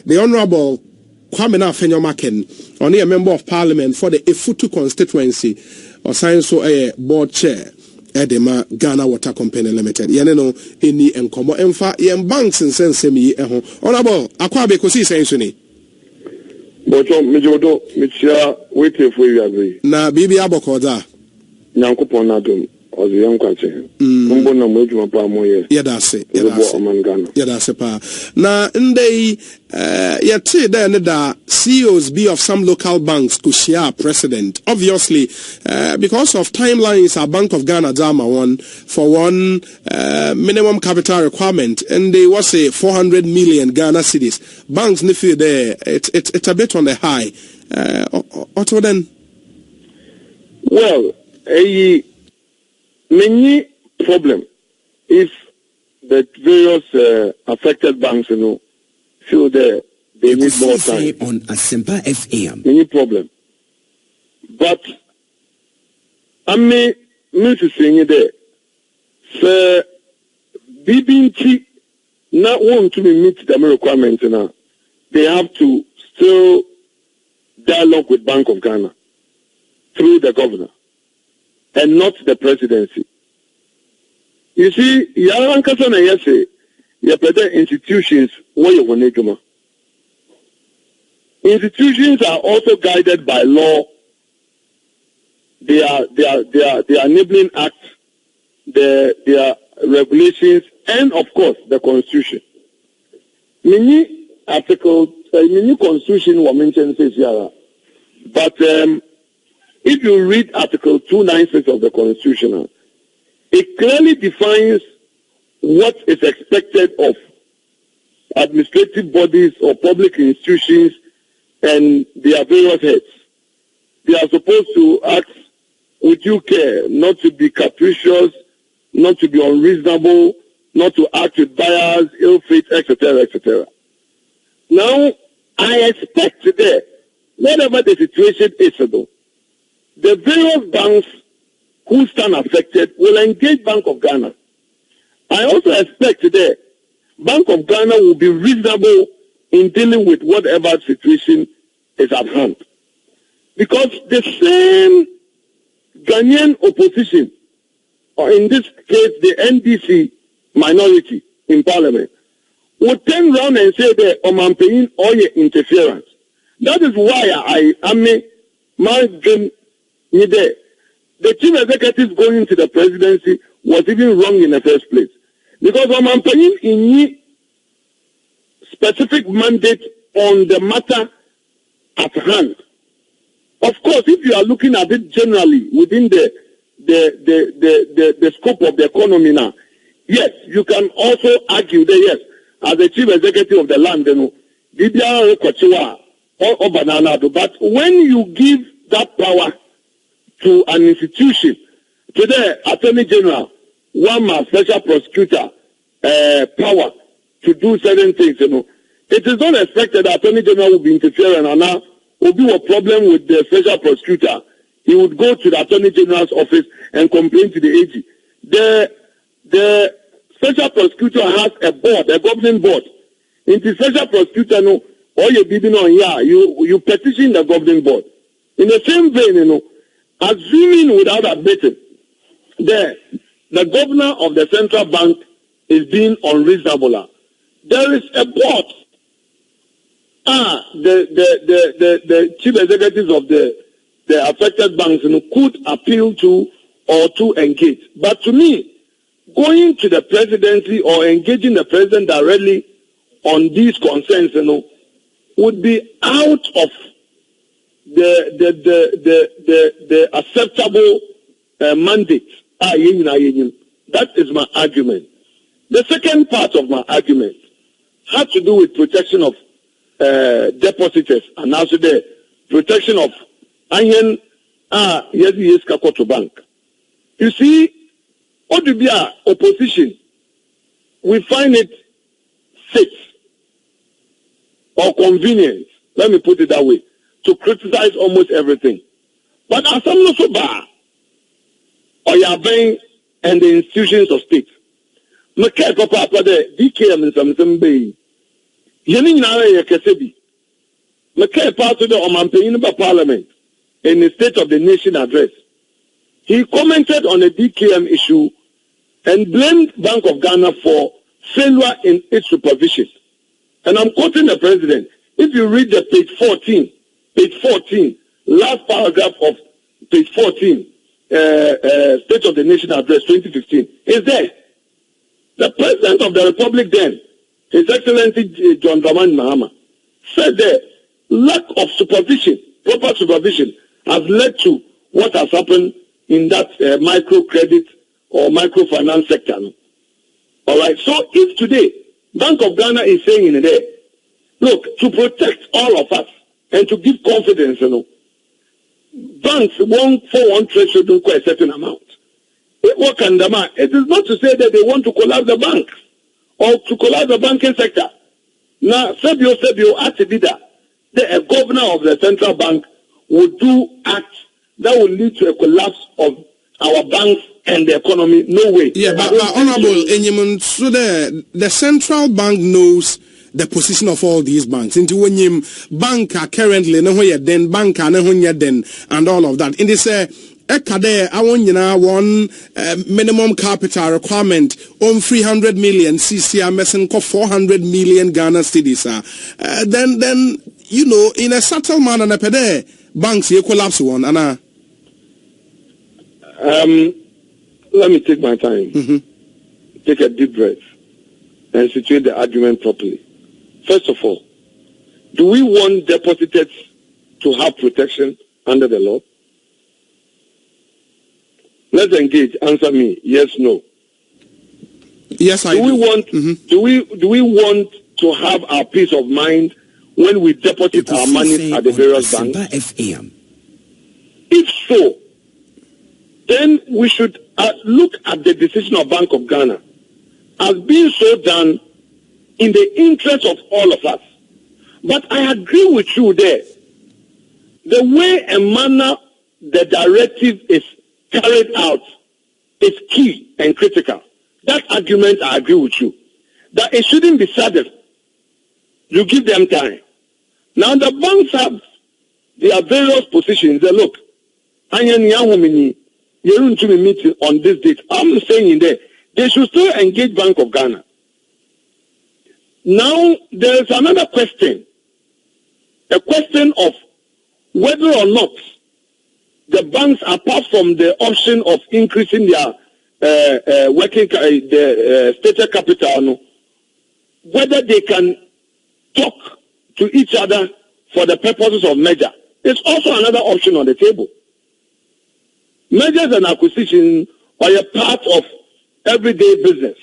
the Honorable Kwame Afenyo Markins, only a member of parliament for the Efutu constituency, or science so a board chair. Edema Ghana Water Company Limited. Yaneno any enkomo emfa yen banks and sense me eho. Honorable Akwabe kosi sensuni. Boto mejodo michia wait for you agree. Na bibi abokoda. Nyankopon na dum. Ozi yankwache. Mbo na mweju mpa moye. Yadase. Yadase pa. Na ndei yati da ne da CEOs be of some local banks could share president. Obviously, because of timelines, our Bank of Ghana Dama one for one minimum capital requirement, and they was a 400 million Ghana cedis. Banks nifi there, it's a bit on the high. Otto then? Well, many problem if the various affected banks, feel they need more time. On Asempa FM. Any problem. But I mean to say there. So BBT not want to meet the requirements now. They have to still dialogue with Bank of Ghana through the governor and not the presidency. You see, institutions institutions are also guided by law. They are enabling acts, their regulations, and of course the constitution. Many articles, many constitution were mentioned here, but if you read Article 296 of the Constitution, it clearly defines what is expected of administrative bodies or public institutions and their various heads. They are supposed to act with due care, not to be capricious, not to be unreasonable, not to act with bias, ill faith, etc., etc. Now, I expect that whatever the situation is, though, the various banks who stand affected will engage Bank of Ghana. I also expect that Bank of Ghana will be reasonable in dealing with whatever situation is at hand. Because the same Ghanaian opposition, or in this case the NDC minority in parliament, would turn around and say that Omampaying or interference. That is why my dream. The chief executive going to the presidency was even wrong in the first place. Because Omampaying in specific mandate on the matter at hand. Of course, if you are looking at it generally within the scope of the economy now, yes, you can also argue that yes, as the chief executive of the land, but when you give that power to an institution, to the Attorney General, one man, special prosecutor, power to do certain things, it is not expected that Attorney General will be interfering and now will be a problem with the special prosecutor. He would go to the Attorney General's office and complain to the AG. The special prosecutor has a board, a governing board. In the special prosecutor, all you bidding on here, you petition the governing board. In the same vein, assuming without admitting, the governor of the central bank is being unreasonable. There is a board. The chief executives of the affected banks could appeal to or to engage. But to me, going to the presidency or engaging the president directly on these concerns, would be out of the acceptable mandate. That is my argument. The second part of my argument had to do with protection of depositors and also the protection of bank. You see, what would be our opposition? We find it fit or convenient, let me put it that way, to criticize almost everything. But as I'm not so bad, or Yabeng and the institutions of state, DKM in some bay. Yeni nyinara ye kesebi. Meke part of the Omanpeyin Parliament in the State of the Nation address. He commented on the DKM issue and blamed Bank of Ghana for failure in its supervision. And I'm quoting the president. If you read the page 14, last paragraph of page 14, State of the Nation Address 2015, is there. The President of the Republic then, His Excellency John Dramani Mahama, said that lack of supervision, proper supervision, has led to what has happened in that microcredit or microfinance sector. All right. So if today Bank of Ghana is saying in there, look, to protect all of us and to give confidence, banks won't for one trade should do a certain amount. It is not to say that they want to collapse the banks or to collapse the banking sector. Now, Sebio, as a leader, the governor of the central bank would do acts that will lead to a collapse of our banks and the economy. No way. Yeah, but Honorable Enyemun, so the central bank knows the position of all these banks. Into when you bank currently, no then bank then and all of that. In this Ekade, I want one minimum capital requirement on 300 million CCR messing 400 million Ghana cedis. Then in a subtle manner, banks you collapse one. Let me take my time. Take a deep breath and situate the argument properly. First of all, do we want depositors to have protection under the law? Let's engage. Answer me. Yes, no. Yes, I do. Do we want to have our peace of mind when we deposit our money at the various banks? FM. If so, then we should look at the decision of Bank of Ghana as being so done in the interest of all of us. But I agree with you there. The way and manner the directive is carried out is key and critical. That argument, I agree with you. That it shouldn't be sudden. You give them time. Now the banks have their various positions. They look, you're going to be meeting on this date. I'm saying in there, they should still engage Bank of Ghana. Now, there is another question. A question of whether or not the banks, apart from the option of increasing their stated capital, whether they can talk to each other for the purposes of merger. It's also another option on the table. Mergers and acquisitions are a part of everyday business.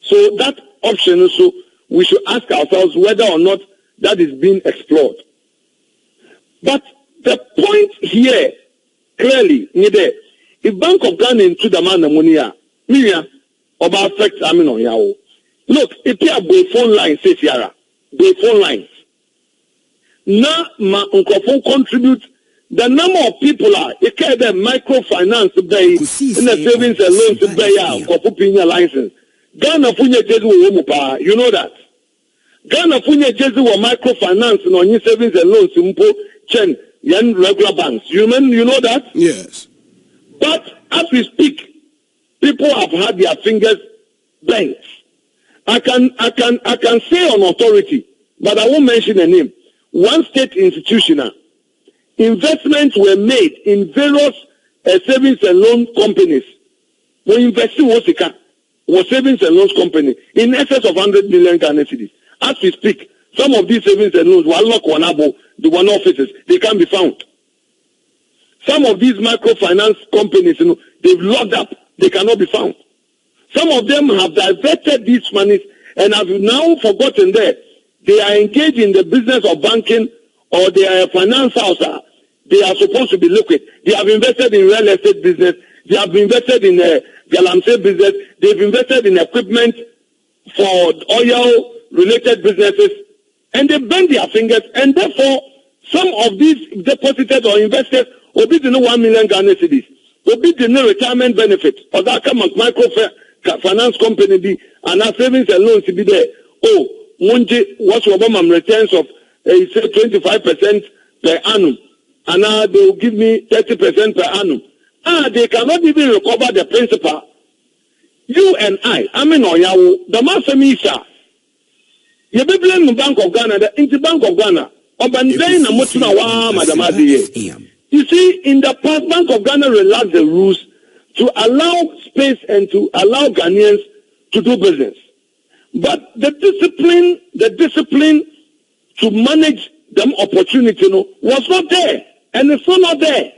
So that option also, we should ask ourselves whether or not that is being explored. But the point here, clearly, if Bank of Ghana into the man money, about affect on yao. Look, if you have a phone line, says Yara, the phone lines. Now, my uncle contribute. The number of people are, you can the microfinance bay, in the savings and loans bay, or putting your license. Ghana Funya Jesu Womupa, you know that. Ghana Funya Jesu or microfinance and on your savings and loans, Mpo, Chen, Yan regular banks. You know that? Yes. But as we speak, people have had their fingers bent. I can say on authority, but I won't mention a name. One state institutional. Investments were made in various savings and loan companies. We invested was savings and loans company in excess of 100 million Ghana cedis. As we speak, some of these savings and loans were locked the one offices. They can't be found. Some of these microfinance companies, they've locked up. They cannot be found. Some of them have diverted these monies and have now forgotten that they are engaged in the business of banking or they are a finance house. They are supposed to be liquid. They have invested in real estate business. They have invested in galamsey business. They've invested in equipment for oil-related businesses. And they bend their fingers. And therefore, some of these depositors or investors will be the 1 million Ghana cedis. Will be the retirement benefit. Or that come microfinance company and our savings and loans to be there. Oh, Munji, what's Obama returns of, he said 25% per annum. And now they will give me 30% per annum. They cannot even recover the principal. You and I mean, the master Misha. You be blame the Bank of Ghana, the Bank of Ghana. You see, in the past, Bank of Ghana relaxed the rules to allow space and to allow Ghanaians to do business. But the discipline to manage them opportunity was not there. And it's still not there.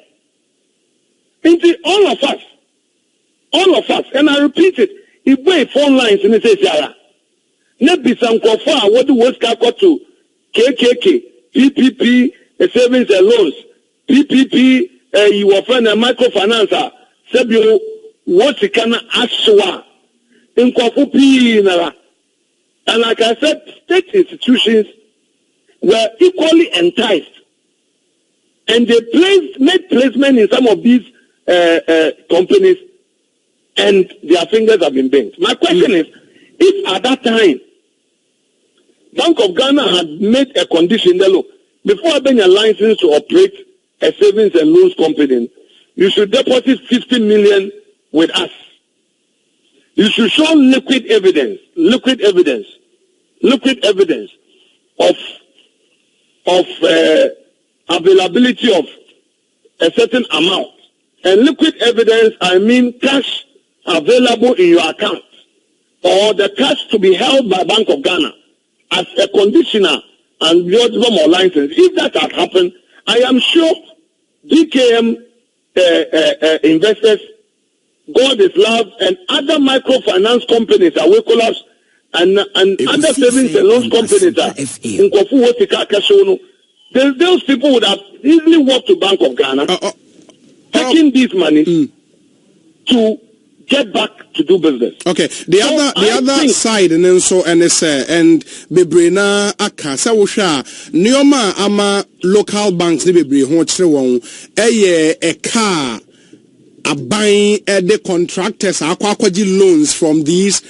All of us, and I repeat it, if we phone lines in the Seychelles, maybe some kofa, what do we go to KKK, PPP, savings and loans, PPP, you offer a microfinance, Sebio, what you can aswa, in Kofu, and like I said, state institutions were equally enticed. And they made placement in some of these companies, and their fingers have been bent. My question is, if at that time, Bank of Ghana had made a condition that, look, before having a license to operate a savings and loans company, you should deposit 50 million with us. You should show liquid evidence of availability of a certain amount. And liquid evidence, I mean cash available in your account, or the cash to be held by Bank of Ghana as a conditioner and your more license. If that had happened, I am sure DKM investors, God is Love, and other microfinance companies are will collapse, and other savings and loans companies are in Kofu. Those people would have easily walked to Bank of Ghana, taking these money to get back to do business. Okay, the other side, and then so and Bebrena Aka Sawusha Nioma ama local banks ni Bebre ho kire won a car buying the contractors akwaji loans from these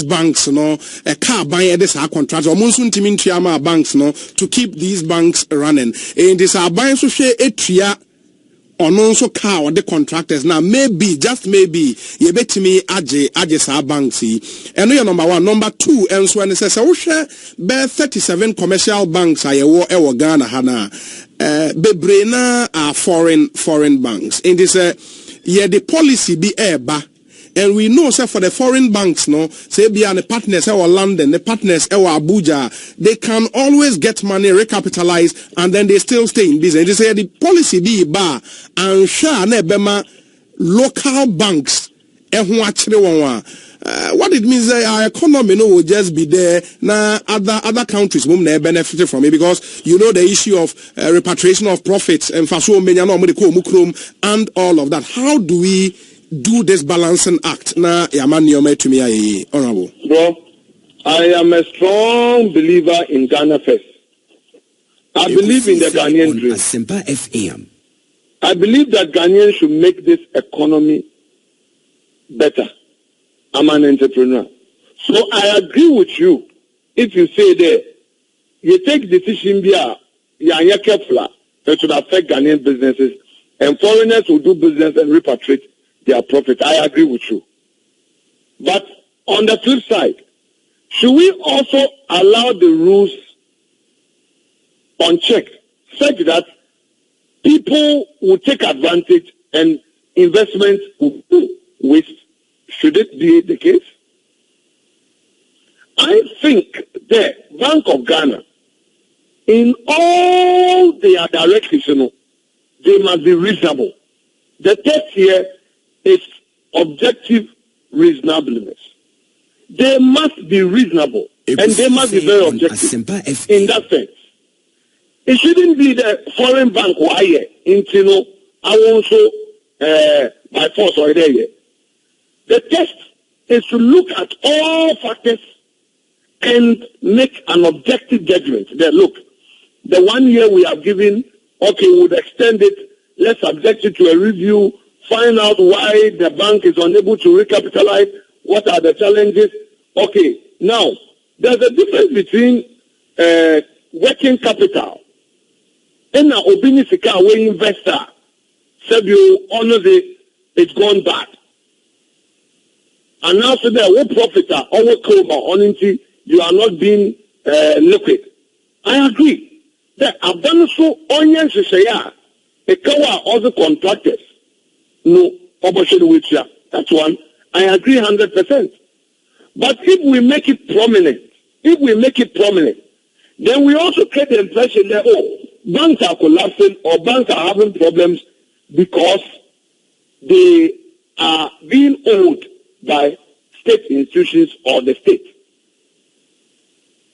banks, a car buying this contractors almost untimintiama banks to keep these banks running. And this are buying so share etria on also car or the contractors now maybe just maybe you bet me aje sa banks and no number one. Number two, and so when it says share 37 commercial banks are Ghana hana bebrena are foreign banks. In this the policy be eba, and we know say for the foreign banks say be the partners or London, the partners or Abuja, they can always get money recapitalized and then they still stay in business. They say the policy be eba and sure ne bema local banks what it means our economy will just be there. Now other countries won't benefit from it, because you know the issue of repatriation of profits and all of that. How do we do this balancing act? Now, honorable. Bro, I am a strong believer in Ghana first. I believe in the Ghanaian dream. I believe that Ghanaians should make this economy better. I'm an entrepreneur. So I agree with you. If you say that you take decision you're careful, it should affect Ghanaian businesses, and foreigners will do business and repatriate their profit. I agree with you. But on the flip side, should we also allow the rules unchecked such that people will take advantage and investments will waste? Should it be the case? I think the Bank of Ghana, in all their directives, they must be reasonable. The test here is objective reasonableness. They must be reasonable, and they must be very objective in that sense. It shouldn't be the foreign bank who are here, I also by force or there. The test is to look at all factors and make an objective judgment. That look, the 1 year we have given, okay, we would extend it. Let's subject it to a review. Find out why the bank is unable to recapitalize. What are the challenges? Okay, now there's a difference between working capital and a obini sika we investor said you honor it's gone bad. And now so there what profit are our coma on you are not being liquid. I agree that I've done so onions to say a cover other contractors no opportunity with you. That's one. I agree 100%. But if we make it prominent, then we also get the impression that banks are collapsing or banks are having problems because they are being owed by state institutions or the state.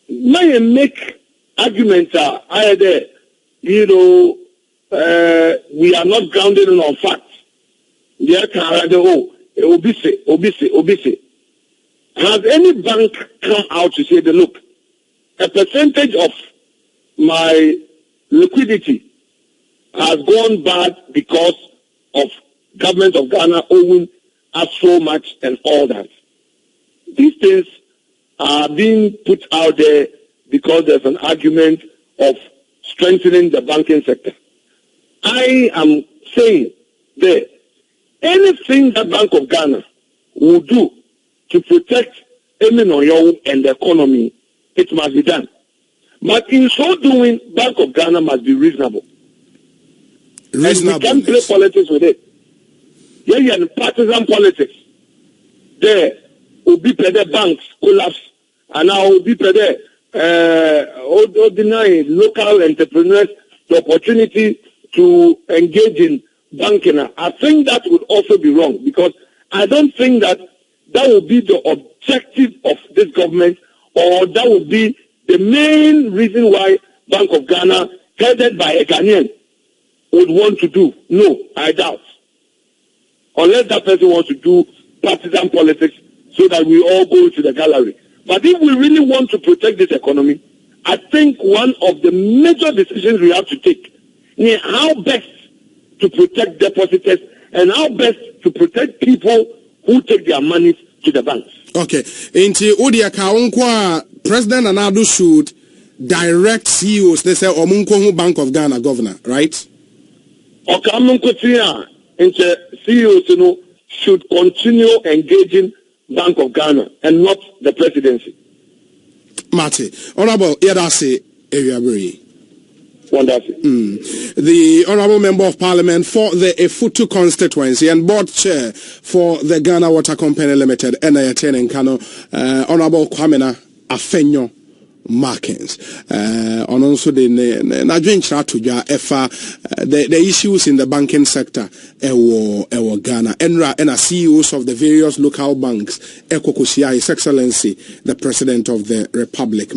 May make arguments either, we are not grounded on facts. They can obese. Has any bank come out to say that, look, a percentage of my liquidity has gone bad because of government of Ghana owing us so much and all that? These things are being put out there because there's an argument of strengthening the banking sector. I am saying that anything that Bank of Ghana will do to protect Eminoyo and the economy, it must be done. But in so doing, Bank of Ghana must be reasonable. And we can't play politics with it. Yeah, partisan politics. There will be the banks collapse, and now will be the ordinary local entrepreneurs the opportunity to engage in banking. I think that would also be wrong, because I don't think that would be the objective of this government, or that would be the main reason why Bank of Ghana, headed by a Ghanaian, would want to do. No, I doubt. Unless that person wants to do partisan politics so that we all go to the gallery. But if we really want to protect this economy, I think one of the major decisions we have to take is how best to protect depositors and how best to protect people who take their money to the banks. Okay. Inti Udia Kaunkwa, President Addo should direct CEOs, they say, Omunko Bank of Ghana governor, right? Okamunko CEOs should continue engaging Bank of Ghana and not the presidency. Marty, Honorable Yadase Eriaburi. Wonderful. The Honorable Member of Parliament for the Efutu constituency and board chair for the Ghana Water Company Limited, NIATN and Kano, Honorable Kwamena Afenyo Markins. On also the issues in the banking sector, Ghana, and CEOs of the various local banks, His Excellency, the President of the Republic.